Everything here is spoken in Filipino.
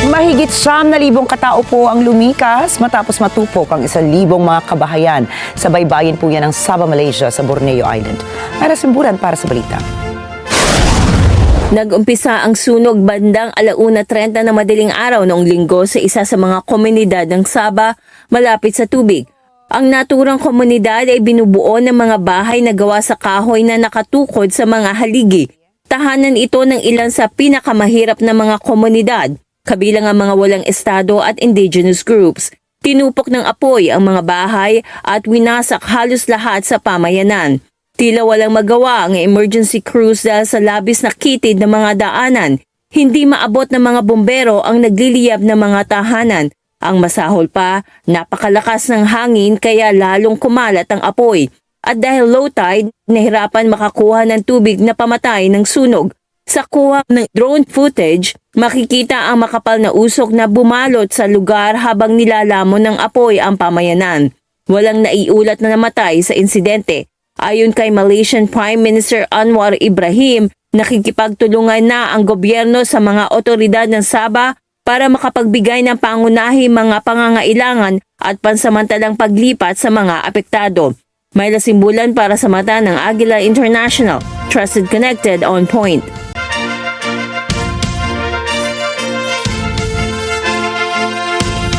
Mahigit 9,000 katao po ang lumikas matapos matupok ang 1,000 mga kabahayan sa baybayin po yan ng Sabah, Malaysia sa Borneo Island. Para simburan para sa balita. Nag-umpisa ang sunog bandang 1:30 na madaling araw noong linggo sa isa sa mga komunidad ng Sabah malapit sa tubig. Ang naturang komunidad ay binubuo ng mga bahay na gawa sa kahoy na nakatukod sa mga haligi. Tahanan ito ng ilan sa pinakamahirap na mga komunidad, kabilang ang mga walang estado at indigenous groups. Tinupok ng apoy ang mga bahay at winasak halos lahat sa pamayanan. Tila walang magawa ang emergency crews dahil sa labis na kitid ng mga daanan. Hindi maabot ng mga bumbero ang nagliliyab ng mga tahanan. Ang masahol pa, napakalakas ng hangin kaya lalong kumalat ang apoy. At dahil low tide, nahirapan makakuha ng tubig na pamatay ng sunog. Sa kuha ng drone footage, makikita ang makapal na usok na bumalot sa lugar habang nilalamon ng apoy ang pamayanan. Walang naiulat na namatay sa insidente. Ayon kay Malaysian Prime Minister Anwar Ibrahim, nakikipagtulungan na ang gobyerno sa mga otoridad ng Sabah para makapagbigay ng pangunahing mga pangangailangan at pansamantalang paglipat sa mga apektado. May Simbulan para sa mata ng Aguila International, Trusted, Connected, On Point.